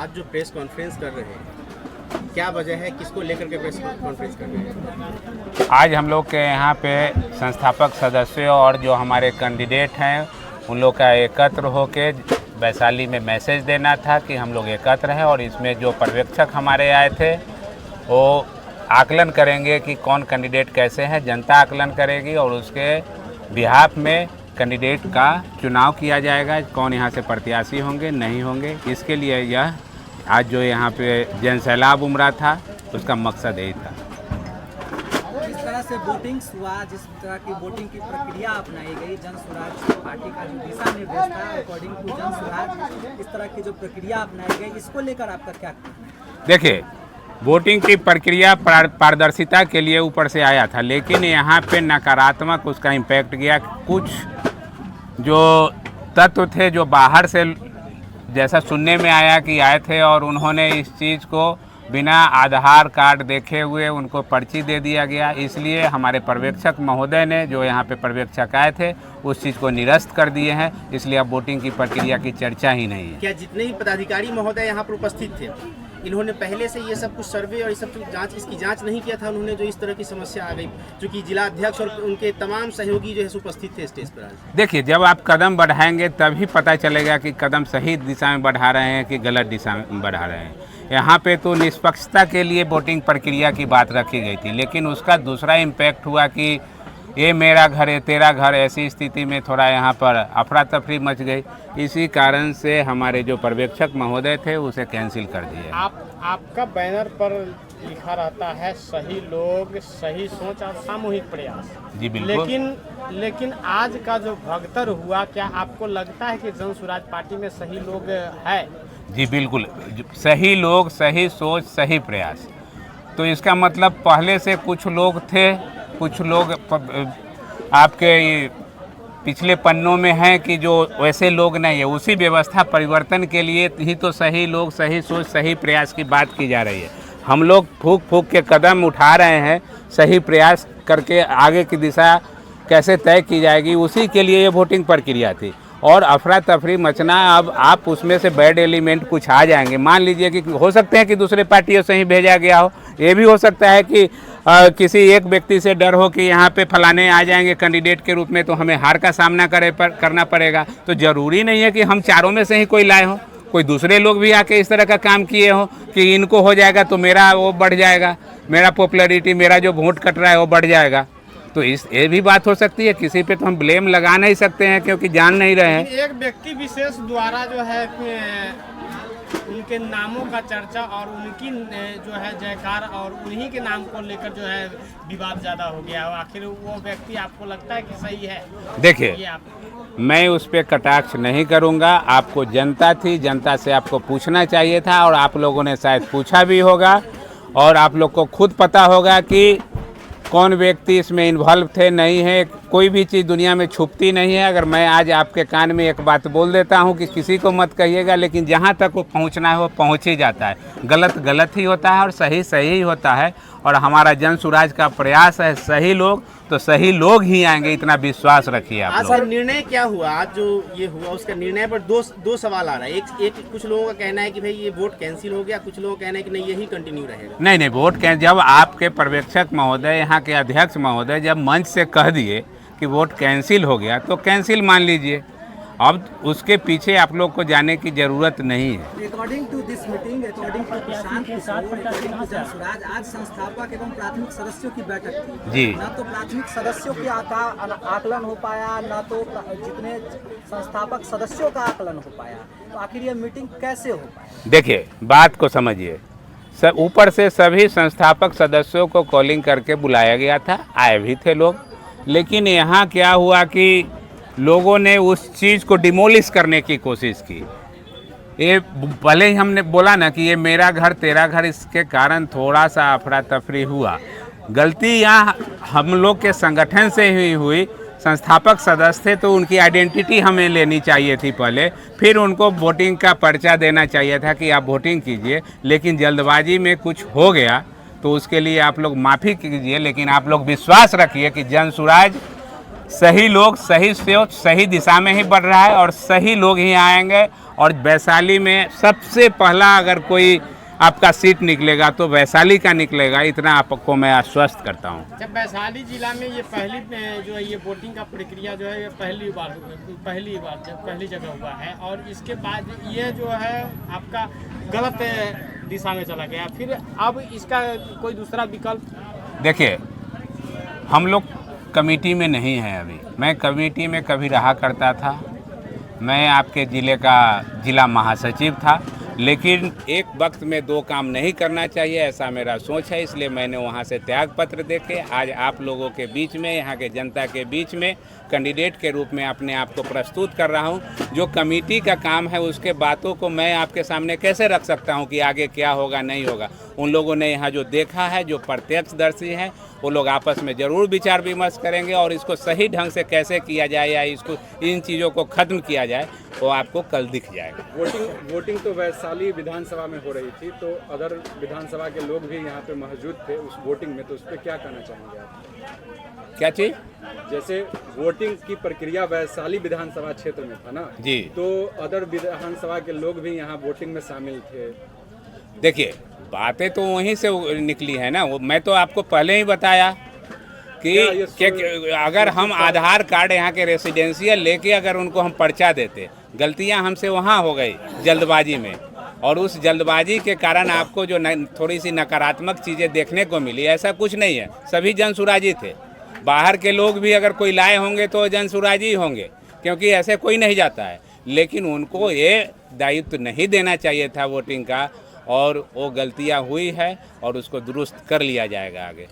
आज जो press conference कर रहे हैं, क्या वजह है, किसको लेकर के प्रेस कॉन्फ्रेंस कर रहे हैं? आज हम लोग के यहाँ पे संस्थापक सदस्यों और जो हमारे कैंडिडेट हैं उन लोग का एकत्र होके वैशाली में मैसेज देना था कि हम लोग एकत्र हैं, और इसमें जो पर्यवेक्षक हमारे आए थे वो आकलन करेंगे कि कौन कैंडिडेट कैसे हैं, जनता आकलन करेगी और उसके बिहाफ में कैंडिडेट का चुनाव किया जाएगा, कौन यहाँ से प्रत्याशी होंगे नहीं होंगे। इसके लिए यह आज जो यहाँ पे जनसैलाब उमड़ा था उसका मकसद यही था। जिस तरह से वोटिंग हुआ, जिस तरह की वोटिंग की प्रक्रिया अपनाई गई, जन स्वराज पार्टी का जो दिशा निर्देश था अकॉर्डिंग टू जन स्वराज, इस तरह की जो प्रक्रिया अपनाई गई, इसको लेकर आपका क्या कहना है? देखिए, वोटिंग की प्रक्रिया पारदर्शिता के लिए ऊपर से आया था, लेकिन यहाँ पे नकारात्मक उसका इम्पैक्ट गया। कुछ जो तत्व थे जो बाहर से, जैसा सुनने में आया कि आए थे और उन्होंने इस चीज़ को बिना आधार कार्ड देखे हुए उनको पर्ची दे दिया गया, इसलिए हमारे पर्यवेक्षक महोदय ने जो यहाँ पे पर्यवेक्षक आए थे उस चीज़ को निरस्त कर दिए हैं, इसलिए अब वोटिंग की प्रक्रिया की चर्चा ही नहीं है। क्या जितने भी पदाधिकारी महोदय यहाँ पर उपस्थित थे, इन्होंने पहले से ये सब कुछ सर्वे और ये सब जांच, इसकी जांच नहीं किया था उन्होंने, जो इस तरह की समस्या आ गई, क्योंकि जिला अध्यक्ष और उनके तमाम सहयोगी जो है उपस्थित थे स्टेज पर? देखिए, जब आप कदम बढ़ाएंगे तभी पता चलेगा कि कदम सही दिशा में बढ़ा रहे हैं कि गलत दिशा में बढ़ा रहे हैं। यहाँ पे तो निष्पक्षता के लिए वोटिंग प्रक्रिया की बात रखी गई थी, लेकिन उसका दूसरा इम्पैक्ट हुआ कि ये मेरा घर है तेरा घर, ऐसी स्थिति में थोड़ा यहाँ पर अफरा तफरी मच गई। इसी कारण से हमारे जो पर्यवेक्षक महोदय थे उसे कैंसिल कर दिए। आपका बैनर पर लिखा रहता है सही लोग, सही सोच और सामूहिक प्रयास। जी बिल्कुल। लेकिन आज का जो भगदड़ हुआ, क्या आपको लगता है कि जन स्वराज पार्टी में सही लोग है? जी बिल्कुल, सही लोग, सही सोच, सही प्रयास। तो इसका मतलब पहले से कुछ लोग थे, कुछ लोग आपके पिछले पन्नों में हैं कि जो वैसे लोग नहीं है, उसी व्यवस्था परिवर्तन के लिए ही तो सही लोग, सही सोच, सही प्रयास की बात की जा रही है। हम लोग फूंक फूंक के कदम उठा रहे हैं, सही प्रयास करके आगे की दिशा कैसे तय की जाएगी, उसी के लिए ये वोटिंग प्रक्रिया थी। और अफरा तफरी मचना, अब आप उसमें से बैड एलिमेंट कुछ आ जाएंगे। मान लीजिए कि हो सकते हैं कि दूसरे पार्टियों से ही भेजा गया हो, ये भी हो सकता है कि किसी एक व्यक्ति से डर हो कि यहाँ पे फलाने आ जाएंगे कैंडिडेट के रूप में, तो हमें हार का सामना करना पड़ेगा। तो ज़रूरी नहीं है कि हम चारों में से ही कोई लाए हो, कोई दूसरे लोग भी आके इस तरह का काम किए हो कि इनको हो जाएगा तो मेरा वो बढ़ जाएगा, मेरा पॉपुलैरिटी, मेरा जो वोट कट रहा है वो बढ़ जाएगा। तो ये भी बात हो सकती है, किसी पे तो हम ब्लेम लगा नहीं सकते हैं क्योंकि जान नहीं रहे हैं। एक व्यक्ति विशेष द्वारा जो है उनके नामों का चर्चा और उनकी जो है जयकार और उन्हीं के नाम को लेकर जो है विवाद ज़्यादा हो गया। आखिर वो व्यक्ति आपको लगता है कि सही है? देखिए, मैं उस पर कटाक्ष नहीं करूंगा। आपको जनता थी, जनता से आपको पूछना चाहिए था और आप लोगों ने शायद पूछा भी होगा, और आप लोग को खुद पता होगा कि कौन व्यक्ति इसमें इन्वॉल्व थे नहीं है। कोई भी चीज़ दुनिया में छुपती नहीं है। अगर मैं आज आपके कान में एक बात बोल देता हूं कि किसी को मत कहिएगा, लेकिन जहां तक वो पहुंचना है वो पहुंच ही जाता है। गलत गलत ही होता है और सही सही ही होता है। और हमारा जन स्वराज का प्रयास है सही लोग, तो सही लोग ही आएंगे, इतना विश्वास रखिए आप लोग। आज निर्णय क्या हुआ? आज जो ये हुआ उसका निर्णय पर दो सवाल आ रहा है। एक कुछ लोगों का कहना है कि भाई ये वोट कैंसिल हो गया, कुछ लोगों का कहना है कि नहीं यही कंटिन्यू रहेगा। नहीं, वोट जब आपके पर्यवेक्षक महोदय, यहाँ के अध्यक्ष महोदय जब मंच से कह दिए कि वोट कैंसिल हो गया तो कैंसिल मान लीजिए। अब उसके पीछे आप लोग को जाने की जरूरत नहीं है। According to this meeting, according to Prashant Kishor, according to Jan Swaraj, आज संस्थापक एवं प्राथमिक सदस्यों की बैठक थी जी। न तो प्राथमिक सदस्यों के आकलन हो पाया, न तो जितने संस्थापक सदस्यों का आकलन हो पाया, तो आखिर ये मीटिंग कैसे हो पाया? देखिए, बात को समझिए। सब ऊपर से सभी संस्थापक सदस्यों को कॉलिंग करके बुलाया गया था, आए भी थे लोग, लेकिन यहाँ क्या हुआ कि लोगों ने उस चीज़ को डिमोलिश करने की कोशिश की। ये भले ही हमने बोला ना कि ये मेरा घर तेरा घर, इसके कारण थोड़ा सा अफरा तफरी हुआ। गलती यहाँ हम लोग के संगठन से ही हुई। संस्थापक सदस्य थे तो उनकी आइडेंटिटी हमें लेनी चाहिए थी पहले, फिर उनको वोटिंग का पर्चा देना चाहिए था कि आप वोटिंग कीजिए। लेकिन जल्दबाजी में कुछ हो गया तो उसके लिए आप लोग माफ़ी कीजिए, लेकिन आप लोग विश्वास रखिए कि जन स्वराज सही लोग सही सोच सही दिशा में ही बढ़ रहा है और सही लोग ही आएंगे। और वैशाली में सबसे पहला अगर कोई आपका सीट निकलेगा तो वैशाली का निकलेगा, इतना आपको मैं आश्वस्त करता हूँ। जब वैशाली जिला में ये पहली जो है ये वोटिंग का प्रक्रिया जो है ये पहली जगह हुआ है और इसके बाद ये जो है आपका गलत दिशा में चला गया, फिर अब इसका कोई दूसरा विकल्प? देखिए, हम लोग कमेटी में नहीं हैं अभी। मैं कमेटी में कभी रहा करता था, मैं आपके ज़िले का ज़िला महासचिव था, लेकिन एक वक्त में दो काम नहीं करना चाहिए, ऐसा मेरा सोच है। इसलिए मैंने वहाँ से त्याग पत्र देके आज आप लोगों के बीच में, यहाँ के जनता के बीच में कैंडिडेट के रूप में अपने आप को प्रस्तुत कर रहा हूँ। जो कमेटी का काम है उसके बातों को मैं आपके सामने कैसे रख सकता हूँ कि आगे क्या होगा नहीं होगा। उन लोगों ने यहाँ जो देखा है, जो प्रत्यक्षदर्शी हैं, वो लोग आपस में ज़रूर विचार विमर्श करेंगे और इसको सही ढंग से कैसे किया जाए या इसको इन चीज़ों को ख़त्म किया जाए वो आपको कल दिख जाएगा। वोटिंग तो वैशाली विधानसभा में हो रही थी, तो अदर विधानसभा के लोग भी यहाँ पे मौजूद थे उस वोटिंग में, तो उस पर क्या कहना चाहेंगे आप? क्या चीज़? जैसे वोटिंग की प्रक्रिया वैशाली विधानसभा क्षेत्र में था ना जी, तो अदर विधानसभा के लोग भी यहाँ वोटिंग में शामिल थे। देखिए, बातें तो वहीं से निकली है ना। वो मैं तो आपको पहले ही बताया कि अगर हम आधार कार्ड यहाँ के रेसिडेंशियल लेके अगर उनको हम पर्चा देते, गलतियाँ हमसे वहाँ हो गई जल्दबाजी में, और उस जल्दबाजी के कारण आपको जो थोड़ी सी नकारात्मक चीज़ें देखने को मिली, ऐसा कुछ नहीं है। सभी जनसुराजी थे, बाहर के लोग भी अगर कोई लाए होंगे तो जनसुराजी ही होंगे, क्योंकि ऐसे कोई नहीं जाता है। लेकिन उनको ये दायित्व नहीं देना चाहिए था वोटिंग का, और वो गलतियाँ हुई है और उसको दुरुस्त कर लिया जाएगा आगे।